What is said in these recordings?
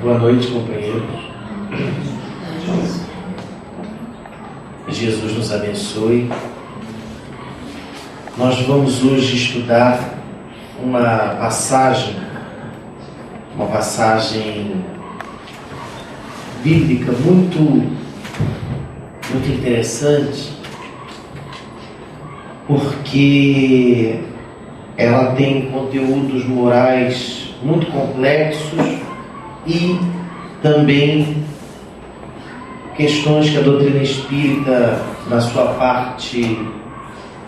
Boa noite, companheiros. Jesus nos abençoe. Nós vamos hoje estudar uma passagem bíblica muito interessante, porque ela tem conteúdos morais muito complexos e também questões que a doutrina espírita, na sua parte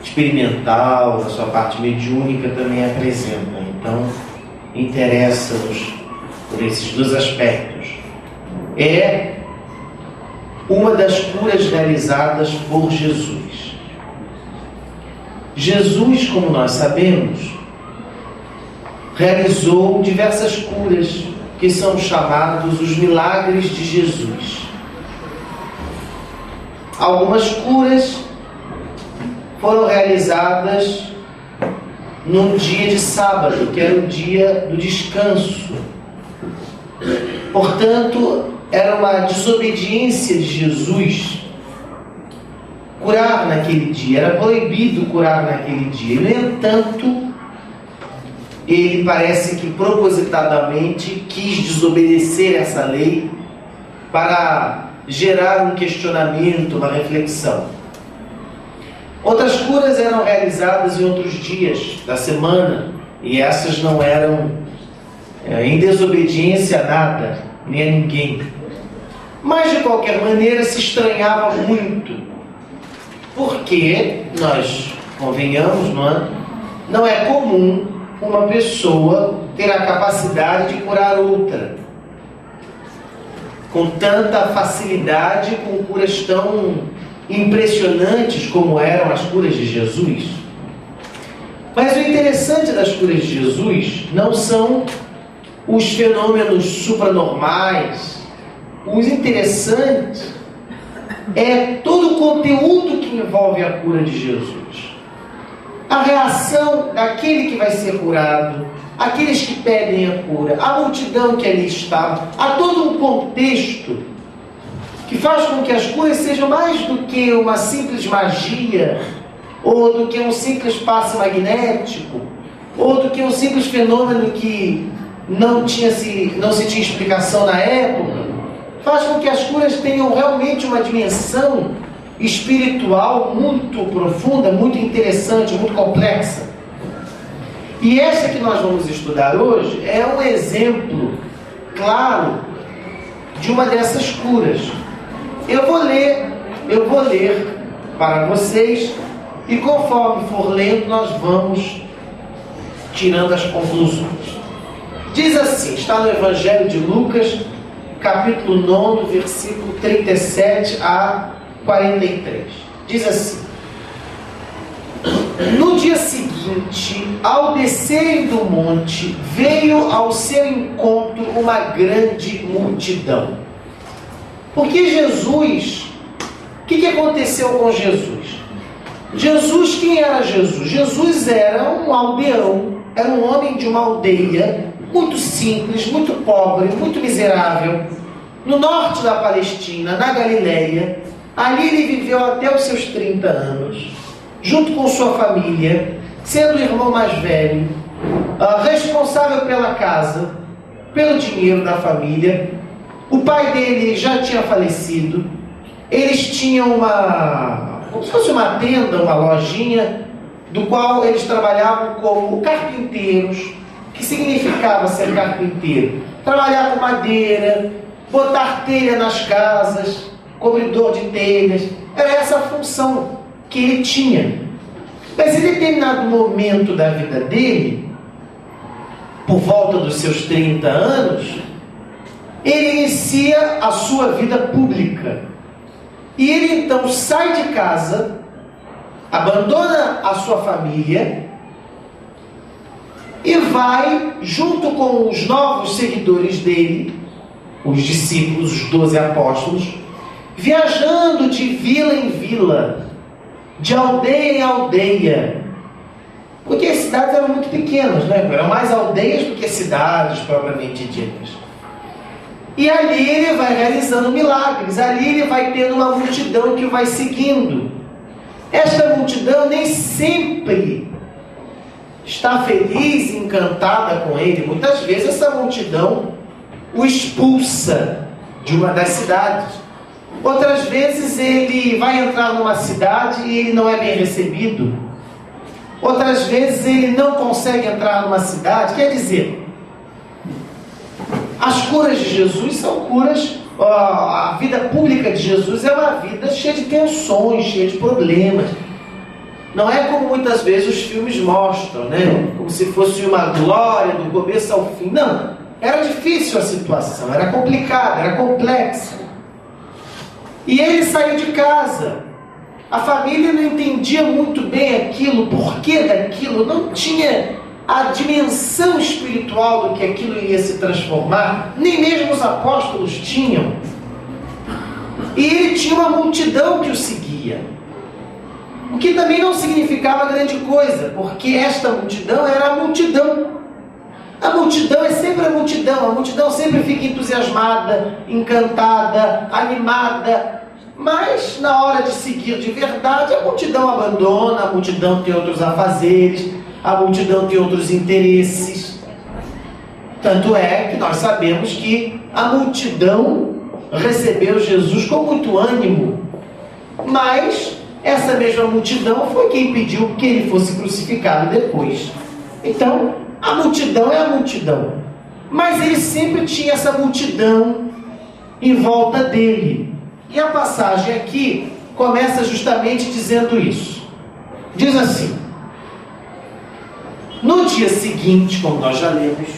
experimental, na sua parte mediúnica, também apresenta. Então, interessa-nos por esses dois aspectos. É uma das curas realizadas por Jesus. Jesus, como nós sabemos, realizou diversas curas, que são chamados os milagres de Jesus. Algumas curas foram realizadas num dia de sábado, que era o dia do descanso. Portanto, era uma desobediência de Jesus curar naquele dia. Era proibido curar naquele dia. No entanto, ele parece que propositadamente quis desobedecer essa lei para gerar um questionamento, uma reflexão. Outras curas eram realizadas em outros dias da semana, e essas não eram em desobediência a nada, nem a ninguém. Mas, de qualquer maneira, se estranhava muito, porque nós, convenhamos, não é comum uma pessoa ter a capacidade de curar outra com tanta facilidade, com curas tão impressionantes como eram as curas de Jesus. Mas o interessante das curas de Jesus não são os fenômenos supranormais. O interessante é todo o conteúdo que envolve a cura de Jesus. A reação daquele que vai ser curado, aqueles que pedem a cura, a multidão que ali está, há todo um contexto que faz com que as curas sejam mais do que uma simples magia, ou do que um simples passe magnético, ou do que um simples fenômeno que não se tinha explicação na época. Faz com que as curas tenham realmente uma dimensão espiritual muito profunda, muito interessante, muito complexa. E essa que nós vamos estudar hoje é um exemplo claro de uma dessas curas. Eu vou ler para vocês, e conforme for lendo, nós vamos tirando as conclusões. Diz assim, está no Evangelho de Lucas, capítulo 9, versículo 37 a 43. Diz assim: no dia seguinte, ao descerem do monte, veio ao seu encontro uma grande multidão. Porque Jesus, o que aconteceu com Jesus? Jesus, quem era Jesus? Jesus era um aldeão, era um homem de uma aldeia muito simples, muito pobre, muito miserável, no norte da Palestina, na Galileia. Ali ele viveu até os seus 30 anos, junto com sua família, sendo o irmão mais velho, responsável pela casa, pelo dinheiro da família. O pai dele já tinha falecido. Eles tinham como se fosse uma tenda, uma lojinha, do qual eles trabalhavam como carpinteiros. Que significava ser carpinteiro? Trabalhar com madeira, botar telha nas casas, cobridor de telhas. Era essa a função que ele tinha. Mas em determinado momento da vida dele, por volta dos seus 30 anos, ele inicia a sua vida pública. E ele então sai de casa, abandona a sua família e vai, junto com os novos seguidores dele, os discípulos, os 12 apóstolos, viajando de vila em vila, de aldeia em aldeia, Porque as cidades eram muito pequenas, né? Eram mais aldeias do que cidades propriamente ditas. E ali ele vai realizando milagres, ali ele vai tendo uma multidão que o vai seguindo. Esta multidão nem sempre está feliz e encantada com ele. Muitas vezes essa multidão o expulsa de uma das cidades. Outras vezes ele vai entrar numa cidade e ele não é bem recebido. Outras vezes ele não consegue entrar numa cidade. Quer dizer, as curas de Jesus são curas... A vida pública de Jesus é uma vida cheia de tensões, cheia de problemas. Não é como muitas vezes os filmes mostram, né? Como se fosse uma glória do começo ao fim. Não, era difícil a situação, era complicada, era complexa. E ele saiu de casa. A família não entendia muito bem aquilo, o porquê daquilo, não tinha a dimensão espiritual do que aquilo ia se transformar, nem mesmo os apóstolos tinham. E ele tinha uma multidão que o seguia, o que também não significava grande coisa, porque esta multidão era a multidão. A multidão é sempre a multidão sempre fica entusiasmada, encantada, animada, mas na hora de seguir de verdade, a multidão abandona, a multidão tem outros afazeres, a multidão tem outros interesses. Tanto é que nós sabemos que a multidão recebeu Jesus com muito ânimo, mas essa mesma multidão foi quem pediu que ele fosse crucificado depois. Então, a multidão é a multidão, mas ele sempre tinha essa multidão em volta dele. E a passagem aqui começa justamente dizendo isso. Diz assim: no dia seguinte, como nós já lemos,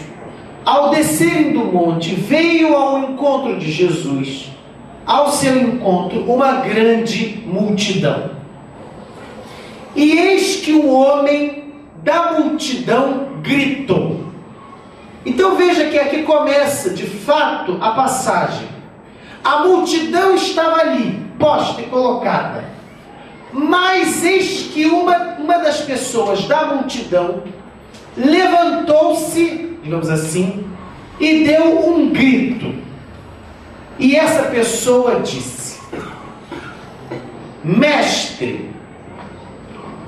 ao descerem do monte, veio ao encontro de Jesus, ao seu encontro, uma grande multidão. E eis que o homem da multidão gritou. Então veja que aqui começa, de fato, a passagem. A multidão estava ali, posta e colocada. Mas eis que uma das pessoas da multidão levantou-se, digamos assim, e deu um grito. E essa pessoa disse: Mestre,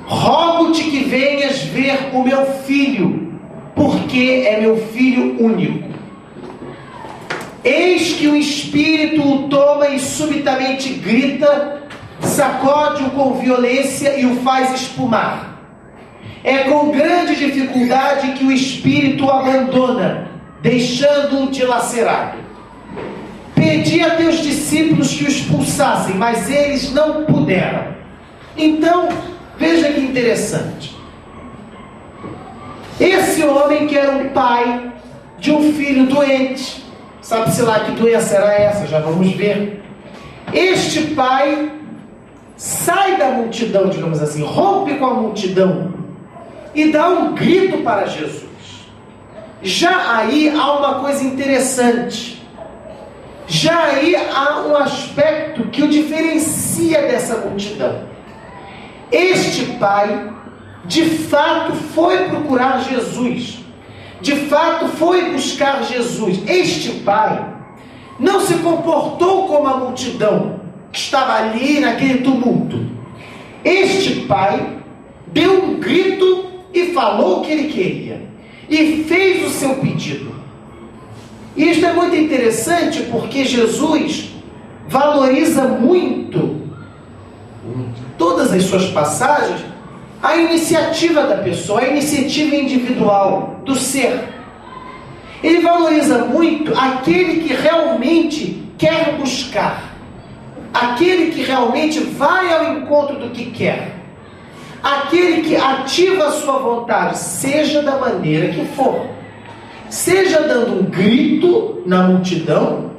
rogo-te que venhas ver o meu filho, porque é meu filho único. Eis que o espírito o toma e subitamente grita, sacode-o com violência e o faz espumar. É com grande dificuldade que o espírito o abandona, deixando-o dilacerado. Pedi a teus discípulos que o expulsassem, mas eles não puderam. Então, veja que interessante. Esse homem que era um pai de um filho doente, sabe-se lá que doença era essa, já vamos ver. Este pai sai da multidão, digamos assim, rompe com a multidão e dá um grito para Jesus. Já aí há uma coisa interessante. Já aí há um aspecto que o diferencia dessa multidão. Este pai, de fato, foi procurar Jesus. De fato, foi buscar Jesus. Este pai não se comportou como a multidão que estava ali naquele tumulto. Este pai deu um grito e falou o que ele queria. E fez o seu pedido. E isto é muito interessante porque Jesus valoriza muito, em todas as suas passagens, a iniciativa da pessoa, a iniciativa individual, do ser. Ele valoriza muito aquele que realmente quer buscar, aquele que realmente vai ao encontro do que quer, aquele que ativa a sua vontade, seja da maneira que for. Seja dando um grito na multidão,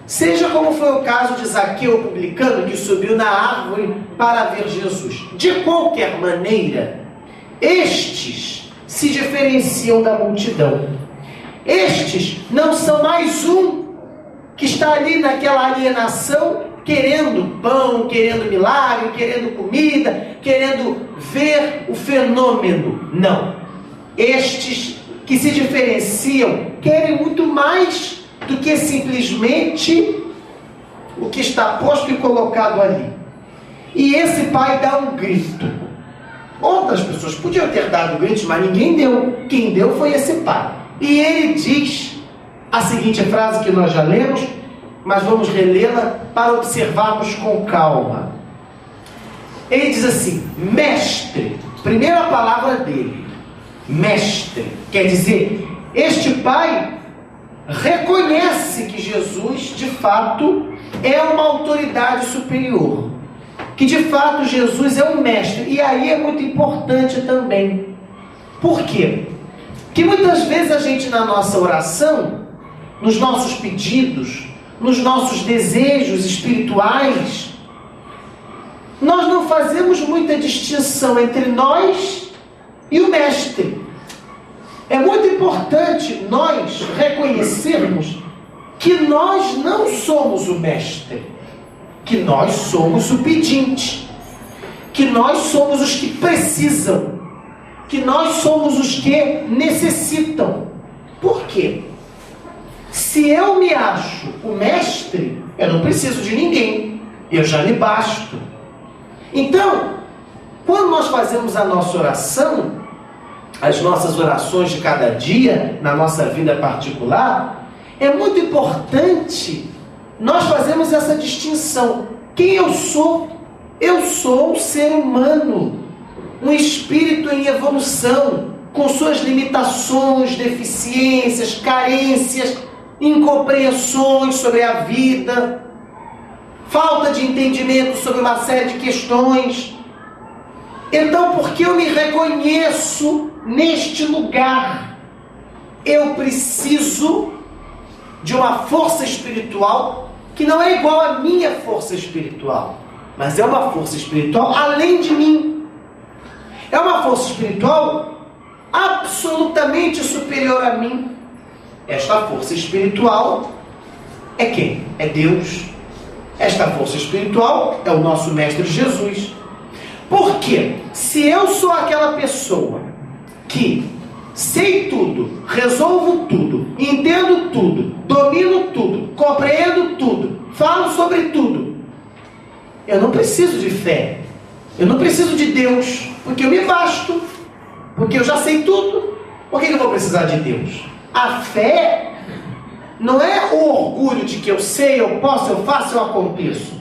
seja como foi o caso de Zaqueu, o publicano, que subiu na árvore para ver Jesus. De qualquer maneira, estes se diferenciam da multidão. Estes não são mais um que está ali naquela alienação querendo pão, querendo milagre, querendo comida, querendo ver o fenômeno. Não. Estes que se diferenciam querem muito mais do que simplesmente o que está posto e colocado ali. E esse pai dá um grito. Outras pessoas podiam ter dado gritos, mas ninguém deu. Quem deu foi esse pai. E ele diz a seguinte frase que nós já lemos, mas vamos relê-la para observarmos com calma. Ele diz assim: mestre, primeira palavra dele, mestre, quer dizer, este pai reconhece que Jesus de fato é uma autoridade superior, que de fato Jesus é um mestre. E aí é muito importante também. Por quê? Que muitas vezes a gente, na nossa oração, nos nossos pedidos, nos nossos desejos espirituais, nós não fazemos muita distinção entre nós e o mestre. É muito importante nós reconhecermos que nós não somos o mestre, que nós somos o pedinte, que nós somos os que precisam, que nós somos os que necessitam. Por quê? Se eu me acho o mestre, eu não preciso de ninguém, eu já me basto. Então, quando nós fazemos a nossa oração, as nossas orações de cada dia, na nossa vida particular, é muito importante nós fazermos essa distinção. Quem eu sou? Eu sou um ser humano, um espírito em evolução, com suas limitações, deficiências, carências, incompreensões sobre a vida, falta de entendimento sobre uma série de questões. Então, porque eu me reconheço neste lugar, eu preciso de uma força espiritual que não é igual à minha força espiritual, mas é uma força espiritual além de mim. É uma força espiritual absolutamente superior a mim. Esta força espiritual é quem? É Deus. Esta força espiritual é o nosso Mestre Jesus. Por quê? Se eu sou aquela pessoa que sei tudo, resolvo tudo, entendo tudo, domino tudo, compreendo tudo, falo sobre tudo, eu não preciso de fé, eu não preciso de Deus, porque eu me basto, porque eu já sei tudo. Por que eu vou precisar de Deus? A fé não é o orgulho de que eu sei, eu posso, eu faço, eu aconteço.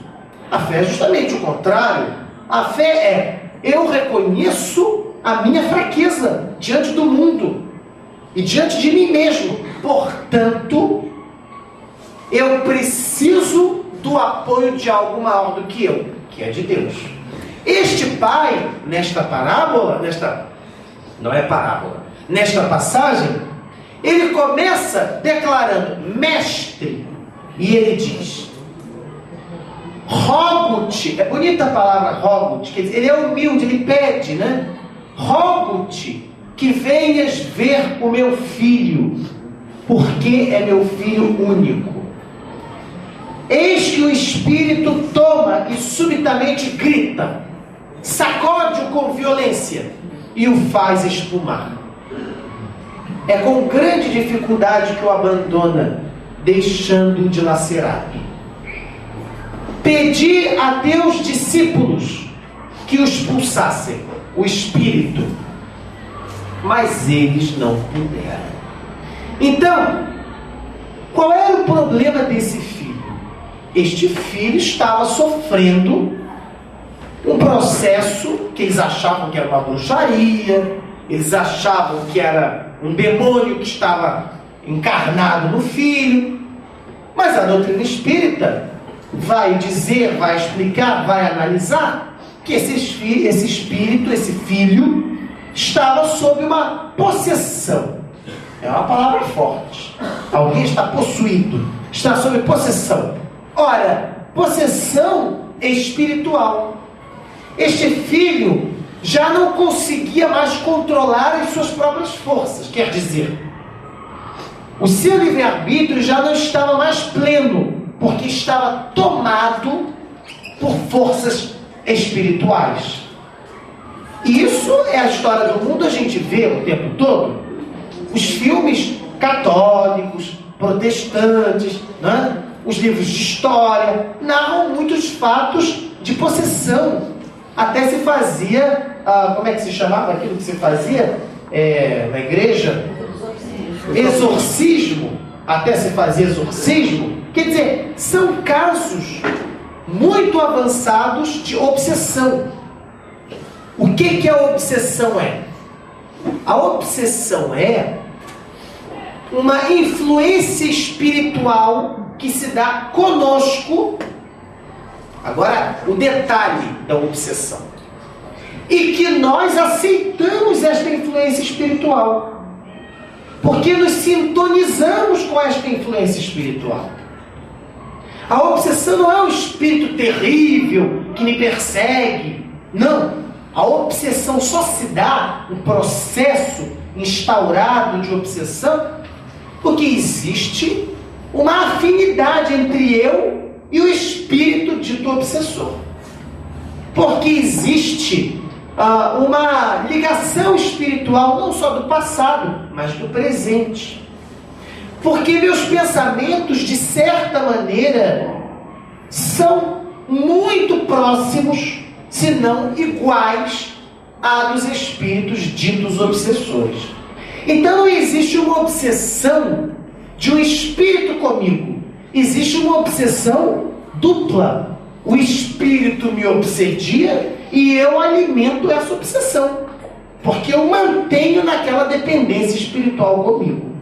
A fé é justamente o contrário. A fé é: eu reconheço a minha fraqueza diante do mundo e diante de mim mesmo. Portanto, eu preciso do apoio de algo maior do que eu, que é de Deus. Este pai, nesta parábola, nesta passagem, ele começa declarando mestre, e ele diz: rogo-te. É bonita a palavra rogo-te, quer dizer, ele é humilde, ele pede, né? Rogo-te que venhas ver o meu filho, porque é meu filho único. Eis que o Espírito toma e subitamente grita, sacode-o com violência e o faz espumar. É com grande dificuldade que o abandona, deixando-o dilacerado. Pedi a teus discípulos que o expulsassem, o Espírito, mas eles não puderam. Então, qual era o problema desse filho? Este filho estava sofrendo um processo que eles achavam que era uma bruxaria, eles achavam que era um demônio que estava encarnado no filho. Mas a doutrina espírita vai dizer, vai explicar, vai analisar que esse espírito, esse filho, estava sob uma possessão. É uma palavra forte. Alguém está possuído, está sob possessão. Ora, possessão espiritual. Este filho já não conseguia mais controlar as suas próprias forças. Quer dizer, o seu livre-arbítrio já não estava mais pleno. porque estava tomado por forças espirituais. E isso é a história do mundo, a gente vê o tempo todo. Os filmes católicos, protestantes, né? Os livros de história narram muitos fatos de possessão. Até se fazia, como é que se chamava aquilo que se fazia na igreja? Exorcismo. Até se fazia exorcismo. Quer dizer, são casos muito avançados de obsessão. O que a obsessão é? A obsessão é uma influência espiritual que se dá conosco. Agora, o detalhe da obsessão. E que nós aceitamos esta influência espiritual. Porque nos sintonizamos com esta influência espiritual. A obsessão não é um espírito terrível que me persegue. Não. A obsessão só se dá, um processo instaurado de obsessão, porque existe uma afinidade entre eu e o espírito dito obsessor. Porque existe uma ligação espiritual não só do passado, mas do presente. Porque meus pensamentos, de certa maneira, são muito próximos, se não iguais, a dos espíritos ditos obsessores. Então não existe uma obsessão de um espírito comigo. Existe uma obsessão dupla. O espírito me obsedia e eu alimento essa obsessão. Porque eu mantenho naquela dependência espiritual comigo.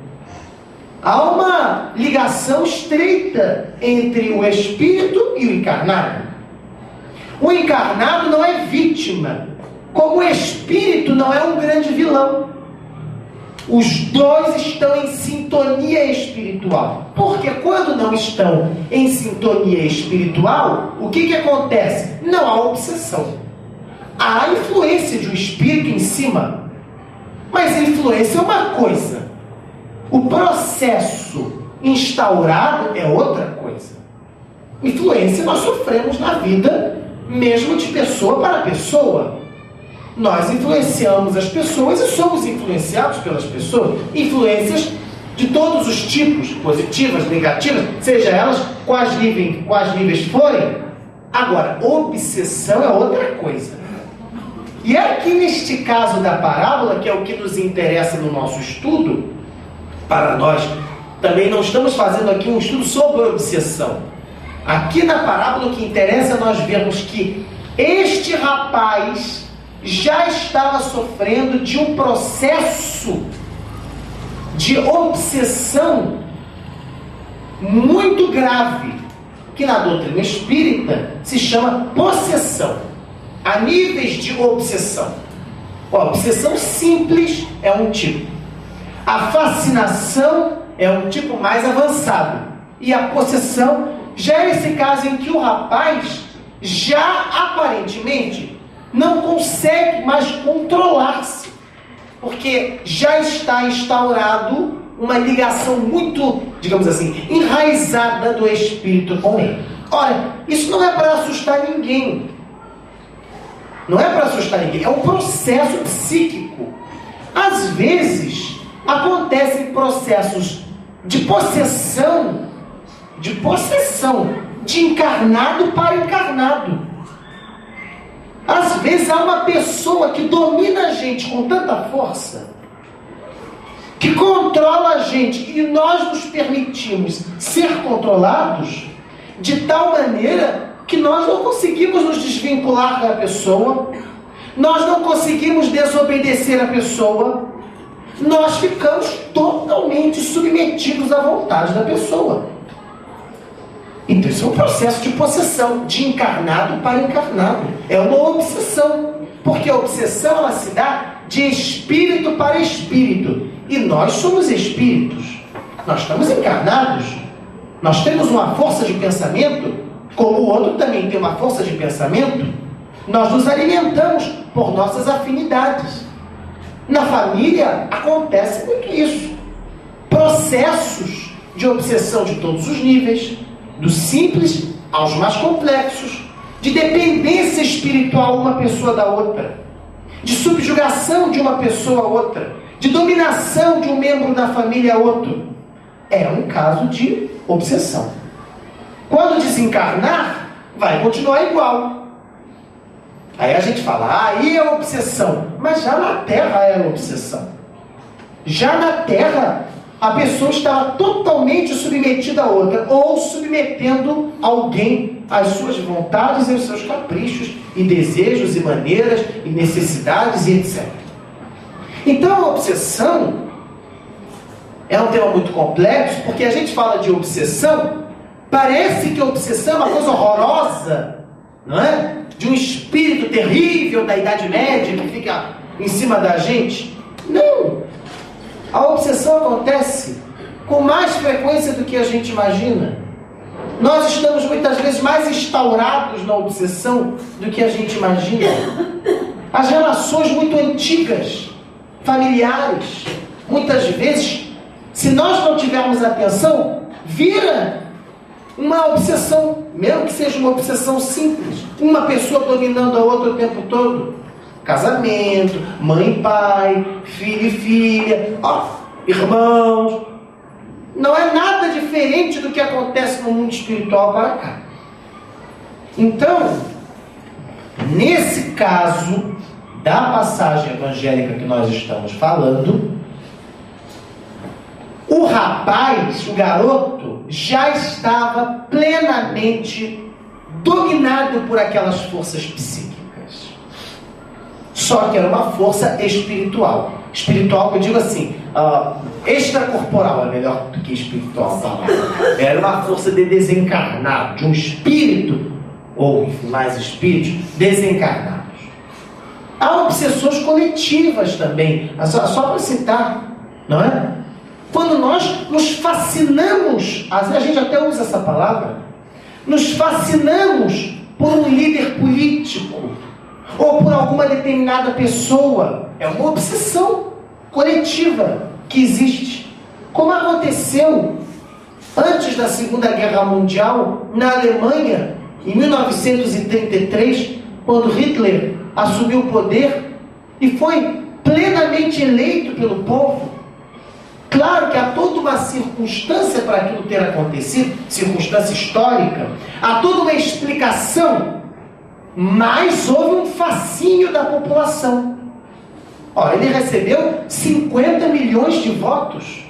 Há uma ligação estreita entre o espírito e o encarnado. O encarnado não é vítima, como o espírito não é um grande vilão. Os dois estão em sintonia espiritual. Porque quando não estão em sintonia espiritual, o que acontece? Não há obsessão. Há a influência de um espírito em cima. Mas a influência é uma coisa. O processo instaurado é outra coisa. Influência nós sofremos na vida, mesmo de pessoa para pessoa. Nós influenciamos as pessoas e somos influenciados pelas pessoas. Influências de todos os tipos, positivas, negativas, seja elas quais níveis forem. Agora, obsessão é outra coisa. E aqui neste caso da parábola, que é o que nos interessa no nosso estudo, para nós também não estamos fazendo aqui um estudo sobre obsessão. Aqui na parábola o que interessa é nós vermos que este rapaz já estava sofrendo de um processo de obsessão muito grave, que na doutrina espírita se chama possessão. Há níveis de obsessão. A obsessão simples é um tipo. A fascinação é um tipo mais avançado. E a possessão já é esse caso em que o rapaz já aparentemente não consegue mais controlar-se, porque já está instaurado uma ligação muito, digamos assim, enraizada do espírito com ele. Ora, isso não é para assustar ninguém. Não é para assustar ninguém, é um processo psíquico. Às vezes, acontecem processos de possessão, de encarnado para encarnado. Às vezes há uma pessoa que domina a gente com tanta força, que controla a gente, e nós nos permitimos ser controlados de tal maneira que nós não conseguimos nos desvincular da pessoa, nós não conseguimos desobedecer a pessoa, nós ficamos totalmente submetidos à vontade da pessoa. Então isso é um processo de possessão, de encarnado para encarnado. É uma obsessão, porque a obsessão ela se dá de espírito para espírito. E nós somos espíritos. Nós estamos encarnados. Nós temos uma força de pensamento, como o outro também tem uma força de pensamento. Nós nos alimentamos por nossas afinidades. Na família acontece muito isso. Processos de obsessão de todos os níveis. do simples aos mais complexos, de dependência espiritual uma pessoa da outra, de subjugação de uma pessoa a outra, de dominação de um membro da família a outro. É um caso de obsessão. Quando desencarnar, vai continuar igual. Aí a gente fala, aí é obsessão. Mas já na Terra era obsessão. Já na Terra, a pessoa estava totalmente submetida a outra, ou submetendo alguém às suas vontades e aos seus caprichos, e desejos, e maneiras, e necessidades, e etc. Então a obsessão é um tema muito complexo, porque a gente fala de obsessão, parece que a obsessão é uma coisa horrorosa, não é? De um espírito terrível da Idade Média que fica em cima da gente. Não! A obsessão acontece com mais frequência do que a gente imagina. Nós estamos muitas vezes mais instaurados na obsessão do que a gente imagina. As relações muito antigas, familiares, muitas vezes, se nós não tivermos atenção, vira uma obsessão, mesmo que seja uma obsessão simples. Uma pessoa dominando a outra o tempo todo. Casamento, mãe e pai, filho e filha, irmãos. Não é nada diferente do que acontece no mundo espiritual para cá. Então, nesse caso da passagem evangélica que nós estamos falando, o rapaz, o garoto, já estava plenamente dominado por aquelas forças psíquicas. Só que era uma força espiritual. Espiritual, que eu digo assim, extracorporal é melhor do que espiritual. Era uma força de desencarnado, de um espírito, ou enfim, mais espíritos, desencarnados. Há obsessões coletivas também, só para citar, não é? Quando nós nos fascinamos, a gente até usa essa palavra, nos fascinamos por um líder político, ou por alguma determinada pessoa. É uma obsessão coletiva que existe. Como aconteceu antes da Segunda Guerra Mundial, na Alemanha, em 1933, quando Hitler assumiu o poder e foi plenamente eleito pelo povo. Claro que há toda uma circunstância para aquilo ter acontecido, circunstância histórica, há toda uma explicação, mas houve um fascínio da população. Ele recebeu 50 milhões de votos.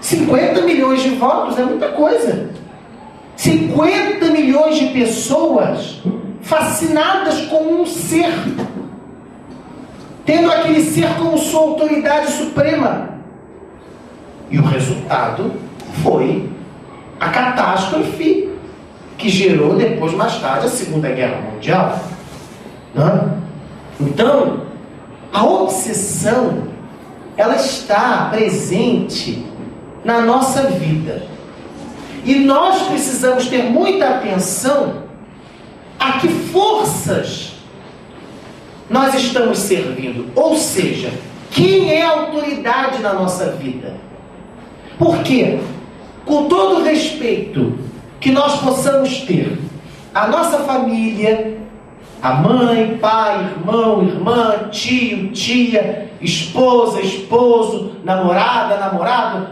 50 milhões de votos é muita coisa. 50 milhões de pessoas fascinadas com um ser, tendo aquele ser como sua autoridade suprema. E o resultado foi a catástrofe que gerou depois, mais tarde, a Segunda Guerra Mundial. Então, a obsessão, ela está presente na nossa vida. E nós precisamos ter muita atenção a que forças nós estamos servindo. Ou seja, quem é a autoridade na nossa vida? Por quê? Com todo o respeito que nós possamos ter, a nossa família, a mãe, pai, irmão, irmã, tio, tia, esposa, esposo, namorada, namorado,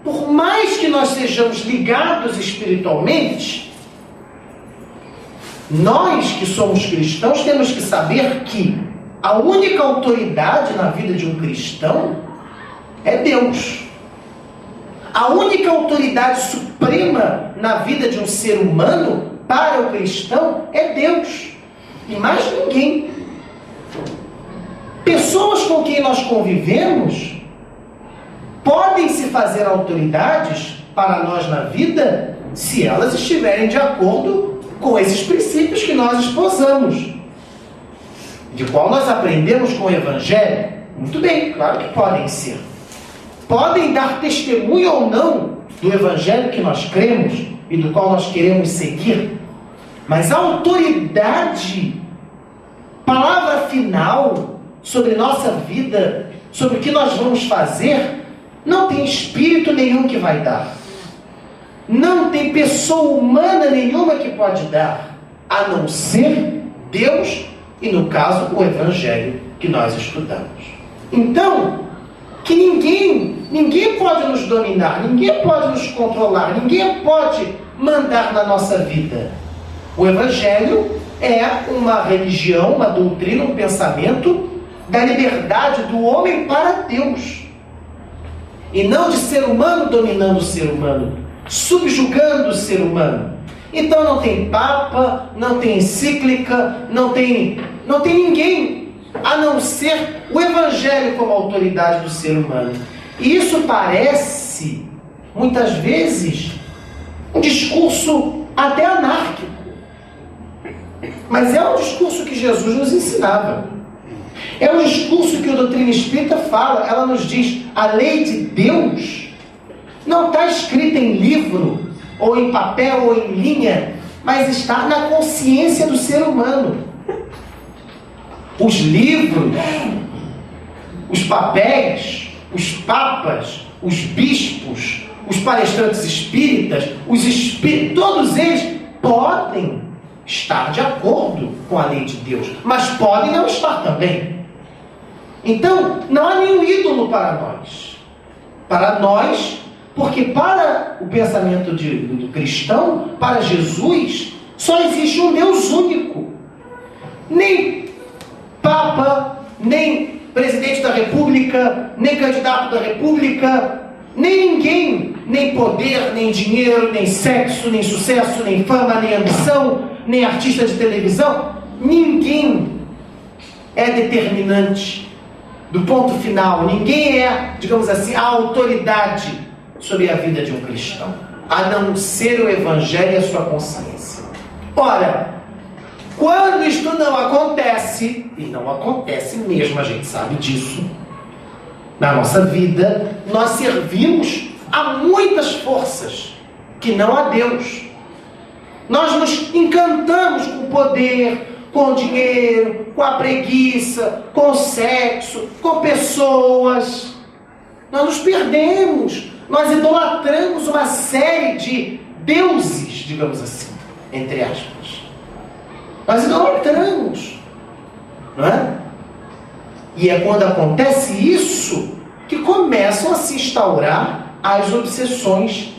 por mais que nós sejamos ligados espiritualmente, nós que somos cristãos temos que saber que a única autoridade na vida de um cristão é Deus. A única autoridade suprema na vida de um ser humano, para o cristão, é Deus. E mais ninguém. Pessoas com quem nós convivemos podem se fazer autoridades para nós na vida se elas estiverem de acordo com esses princípios que nós esposamos, de qual nós aprendemos com o Evangelho. Muito bem, claro que podem ser. Podem dar testemunho ou não do Evangelho que nós cremos e do qual nós queremos seguir. Mas a autoridade, palavra final sobre nossa vida, sobre o que nós vamos fazer, não tem espírito nenhum que vai dar. não tem pessoa humana nenhuma que pode dar, a não ser Deus e, no caso, o Evangelho que nós estudamos. Então, que ninguém pode nos dominar, ninguém pode nos controlar, ninguém pode mandar na nossa vida. O Evangelho é uma religião, uma doutrina, um pensamento da liberdade do homem para Deus. E não de ser humano dominando o ser humano, subjugando o ser humano. Então não tem papa, não tem encíclica, não tem ninguém, a não ser o Evangelho como autoridade do ser humano. E isso parece, muitas vezes, um discurso até anárquico. Mas é um discurso que Jesus nos ensinava. É um discurso que a doutrina espírita fala. Ela nos diz, a lei de Deus não está escrita em livro, ou em papel, ou em linha, mas está na consciência do ser humano. Os livros, os papéis, os papas, os bispos, os palestrantes espíritas, todos eles podem estar de acordo com a lei de Deus, mas podem não estar também. Então, não há nenhum ídolo para nós. Para nós, porque para o pensamento do cristão, para Jesus, só existe um Deus único. Nem Papa, nem presidente da República, nem candidato da República, nem ninguém, nem poder, nem dinheiro, nem sexo, nem sucesso, nem fama, nem ambição, nem artista de televisão, ninguém é determinante do ponto final. Ninguém é, digamos assim, a autoridade sobre a vida de um cristão, a não ser o Evangelho e a sua consciência. Ora, quando isto não acontece, e não acontece mesmo, a gente sabe disso, na nossa vida, nós servimos a muitas forças que não a Deus. Nós nos encantamos com o poder, com o dinheiro, com a preguiça, com o sexo, com pessoas. Nós nos perdemos. Nós idolatramos uma série de deuses, digamos assim, entre aspas. Nós idolatramos, não é? E é quando acontece isso que começam a se instaurar as obsessões,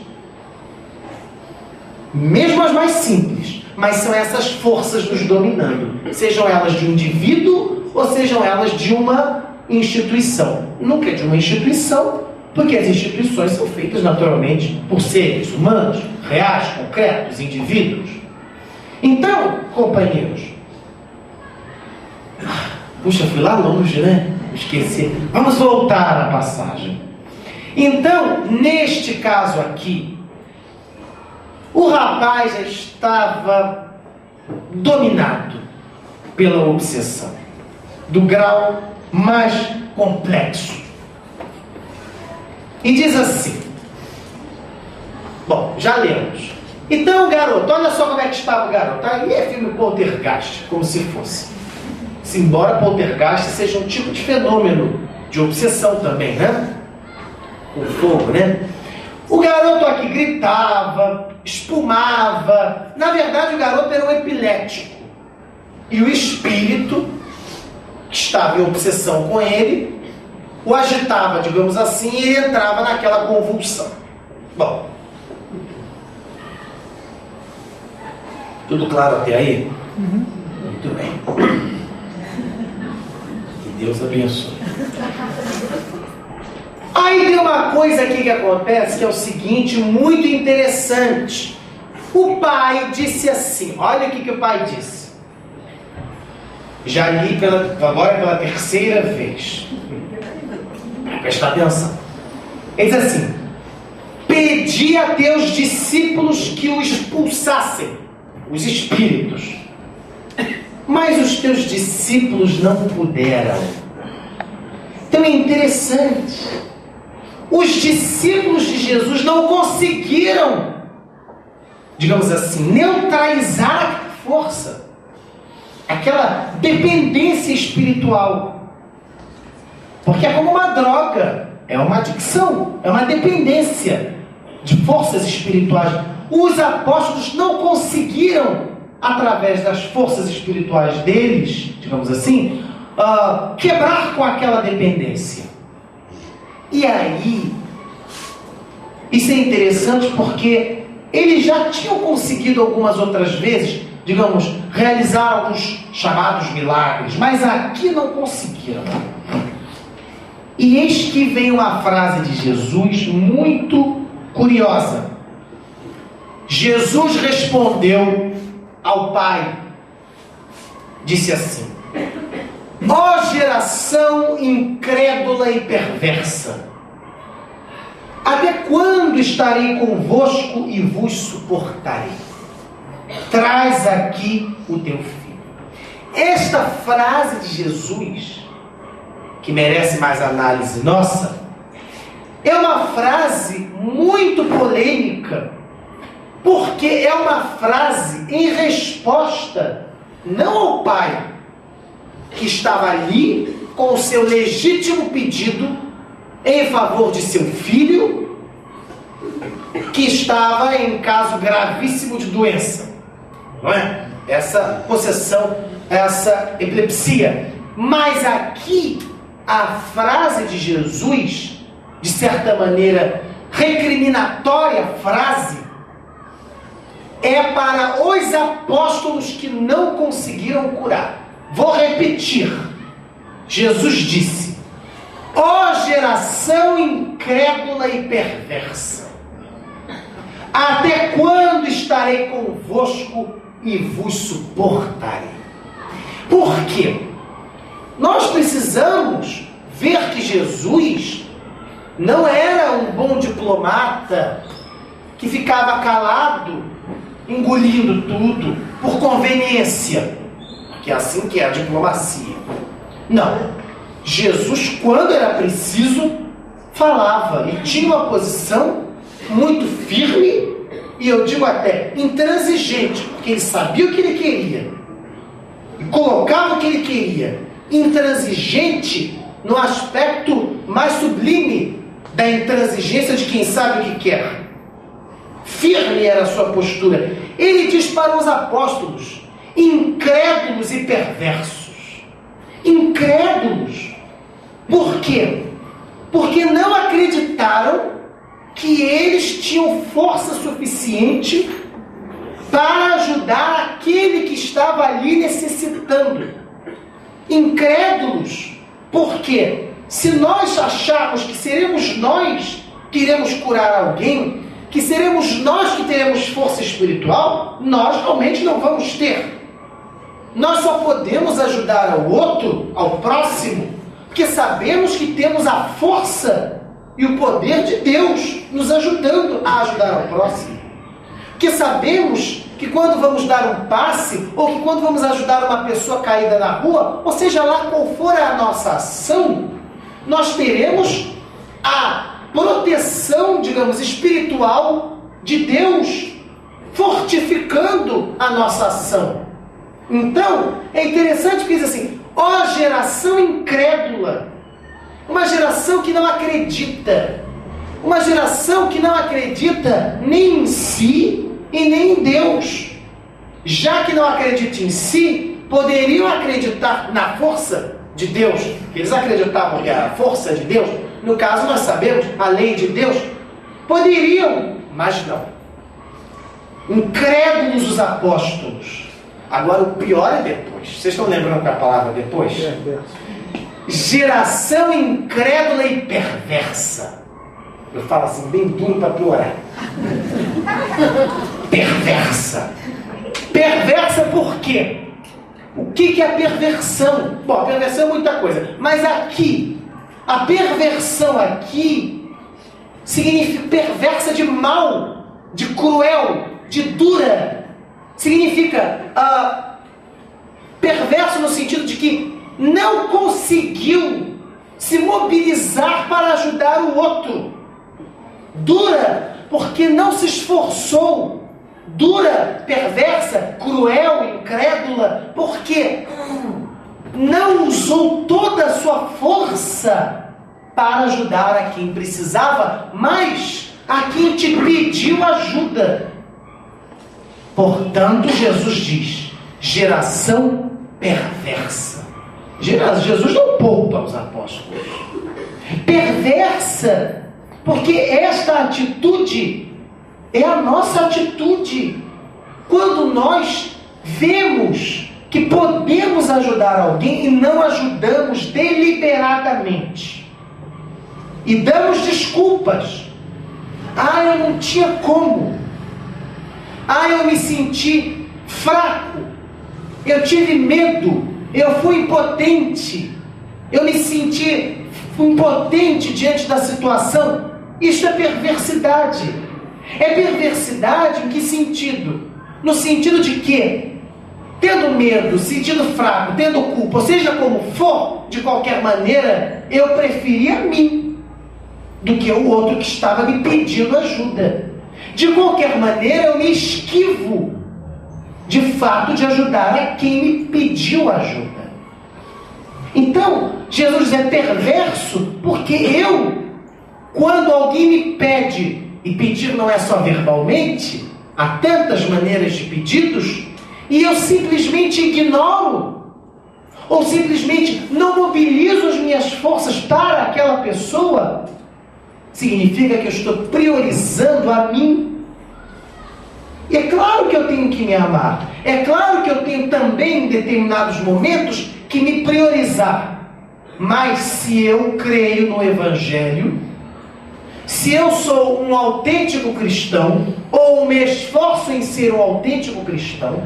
mesmo as mais simples, mas são essas forças nos dominando, sejam elas de um indivíduo ou sejam elas de uma instituição. Nunca é de uma instituição, porque as instituições são feitas naturalmente por seres humanos, reais, concretos, indivíduos. Então, companheiros, puxa, fui lá longe, né? Esqueci. Vamos voltar à passagem. Então, neste caso aqui, o rapaz já estava dominado pela obsessão, do grau mais complexo. E diz assim, bom, já lemos. Então o garoto, olha só como é que estava o garoto. Aí é filme Poltergeist, como se fosse. Embora Poltergeist seja um tipo de fenômeno de obsessão também, né? Com fogo, né? O garoto aqui gritava, espumava. Na verdade, o garoto era um epilético. E o espírito, que estava em obsessão com ele, o agitava, digamos assim, e ele entrava naquela convulsão. Bom, tudo claro até aí? Uhum. Muito bem. Que Deus abençoe. Aí tem uma coisa aqui que acontece que é o seguinte, muito interessante. O pai disse assim, olha o que o pai disse. Já li agora pela terceira vez. Presta atenção. Ele diz assim, pedi a teus discípulos que o expulsassem, os espíritos. Mas os teus discípulos não puderam. Então é interessante. Os discípulos de Jesus não conseguiram, digamos assim, neutralizar a força, aquela dependência espiritual. Porque é como uma droga, é uma adicção, é uma dependência. de forças espirituais. Os apóstolos não conseguiram, através das forças espirituais deles, digamos assim, quebrar com aquela dependência. E aí, isso é interessante porque eles já tinham conseguido algumas outras vezes, digamos, realizar alguns chamados milagres, mas aqui não conseguiram. E eis que vem uma frase de Jesus muito curiosa. Jesus respondeu ao Pai, disse assim: ó geração incrédula e perversa, até quando estarei convosco e vos suportarei? Traz aqui o teu filho. Esta frase de Jesus, que merece mais análise nossa, é uma frase muito polêmica, porque é uma frase em resposta não ao pai, que estava ali com o seu legítimo pedido em favor de seu filho, que estava em caso gravíssimo de doença, não é? Essa possessão, essa epilepsia. Mas aqui, a frase de Jesus, de certa maneira recriminatória frase, é para os apóstolos que não conseguiram curar. Vou repetir. Jesus disse: ó geração incrédula e perversa, até quando estarei convosco e vos suportarei? Por quê? Nós precisamos ver que Jesus não era um bom diplomata que ficava calado, engolindo tudo por conveniência, que é assim que é a diplomacia. Não. Jesus, quando era preciso, falava e tinha uma posição muito firme, e eu digo até intransigente, porque ele sabia o que ele queria e colocava o que ele queria. Intransigente no aspecto mais sublime da intransigência de quem sabe o que quer. Firme era a sua postura. Ele diz para os apóstolos: incrédulos e perversos. Incrédulos. Por quê? Porque não acreditaram que eles tinham força suficiente para ajudar aquele que estava ali necessitando. Incrédulos. Por quê? Se nós acharmos que seremos nós que iremos curar alguém, que seremos nós que teremos força espiritual, nós realmente não vamos ter. Nós só podemos ajudar ao outro, ao próximo, porque sabemos que temos a força e o poder de Deus nos ajudando a ajudar ao próximo. Porque sabemos que quando vamos dar um passe, ou que quando vamos ajudar uma pessoa caída na rua, ou seja lá qual for a nossa ação, nós teremos a proteção, digamos, espiritual de Deus fortificando a nossa ação. Então, é interessante que diz assim: ó geração incrédula, uma geração que não acredita, uma geração que não acredita nem em si e nem em Deus. Já que não acredita em si, poderiam acreditar na força de Deus, que eles acreditavam que era a força de Deus, no caso nós sabemos, a lei de Deus, poderiam, mas não. Incrédulos os apóstolos. Agora o pior é depois. Vocês estão lembrando com a palavra depois? Geração incrédula e perversa. Eu falo assim, bem duro para piorar. Perversa. Perversa por quê? O que é a perversão? Bom, a perversão é muita coisa, mas aqui, a perversão aqui significa perversa de mal, de cruel, de dura. Significa perverso no sentido de que não conseguiu se mobilizar para ajudar o outro. Dura, porque não se esforçou. Dura, perversa, cruel, incrédula, porque não usou toda a sua força para ajudar a quem precisava, mas a quem te pediu ajuda. Portanto, Jesus diz: geração perversa. Jesus não poupa os apóstolos. Perversa, porque esta atitude é a nossa atitude. Quando nós vemos que podemos ajudar alguém e não ajudamos deliberadamente, e damos desculpas. Eu não tinha como. Eu me senti fraco. Eu tive medo. Eu fui impotente. Eu me senti impotente diante da situação. Isso é perversidade. É perversidade em que sentido? No sentido de que, tendo medo, sentindo fraco, tendo culpa, ou seja como for, de qualquer maneira, eu preferia a mim do que o outro que estava me pedindo ajuda. De qualquer maneira, eu me esquivo, de fato, de ajudar a quem me pediu ajuda. Então, Jesus é perverso porque quando alguém me pede, e pedir não é só verbalmente, há tantas maneiras de pedidos, e eu simplesmente ignoro, ou simplesmente não mobilizo as minhas forças para aquela pessoa, significa que eu estou priorizando a mim. E é claro que eu tenho que me amar. É claro que eu tenho também, em determinados momentos, que me priorizar. Mas se eu creio no Evangelho, se eu sou um autêntico cristão, ou me esforço em ser um autêntico cristão,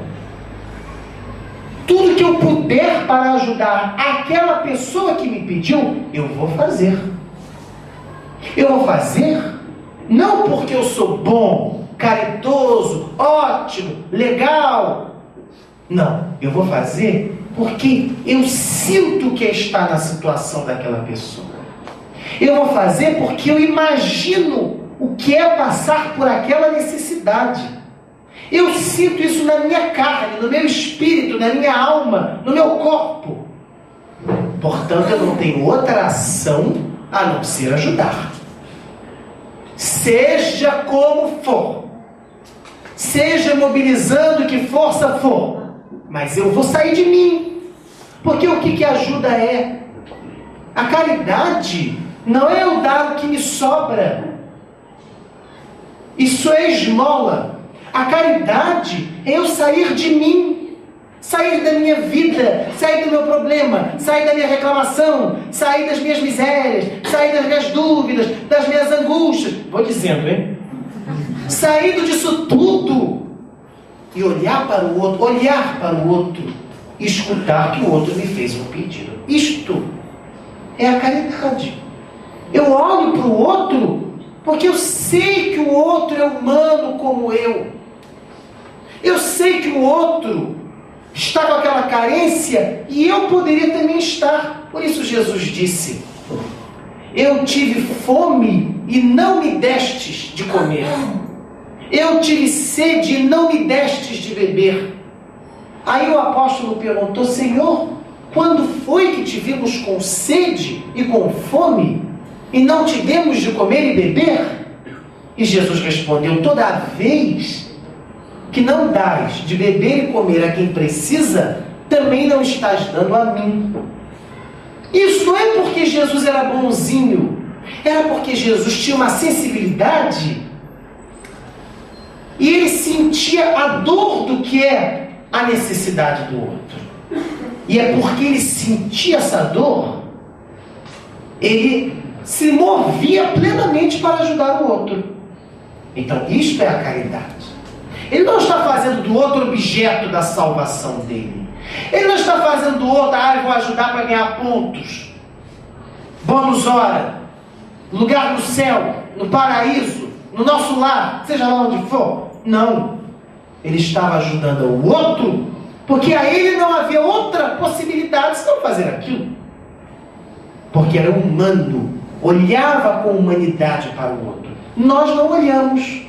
tudo que eu puder para ajudar aquela pessoa que me pediu, eu vou fazer. Eu vou fazer não porque eu sou bom, caridoso, ótimo, legal. Não, eu vou fazer porque eu sinto que está na situação daquela pessoa. Eu vou fazer porque eu imagino o que é passar por aquela necessidade. Eu sinto isso na minha carne, no meu espírito, na minha alma, no meu corpo. Portanto, eu não tenho outra ação a não ser ajudar. Seja como for, seja mobilizando que força for, mas eu vou sair de mim. Porque o que ajuda é? A caridade não é eu dar o que me sobra. Isso é esmola. A caridade é eu sair de mim, sair da minha vida, sair do meu problema, sair da minha reclamação, sair das minhas misérias, sair das minhas dúvidas, das minhas angústias. Vou dizendo, hein? Sair disso tudo e olhar para o outro e escutar que o outro me fez um pedido. Isto é a caridade. Eu olho para o outro porque eu sei que o outro é humano como eu. Eu sei que o outro está com aquela carência e eu poderia também estar. Por isso Jesus disse: eu tive fome e não me destes de comer. Eu tive sede e não me destes de beber. Aí o apóstolo perguntou: Senhor, quando foi que te vimos com sede e com fome e não te demos de comer e beber? E Jesus respondeu: toda vez que não dás de beber e comer a quem precisa, também não estás dando a mim. Isso não é porque Jesus era bonzinho, era porque Jesus tinha uma sensibilidade e ele sentia a dor do que é a necessidade do outro. E é porque ele sentia essa dor, ele se movia plenamente para ajudar o outro. Então, isto é a caridade. Ele não está fazendo do outro objeto da salvação dele. Ele não está fazendo do outro: eu vou ajudar para ganhar pontos, bônus hora, lugar no céu, no paraíso, no nosso lar, seja lá onde for. Não. Ele estava ajudando o outro porque a ele não havia outra possibilidade senão fazer aquilo. Porque era humano, olhava com humanidade para o outro. Nós não olhamos.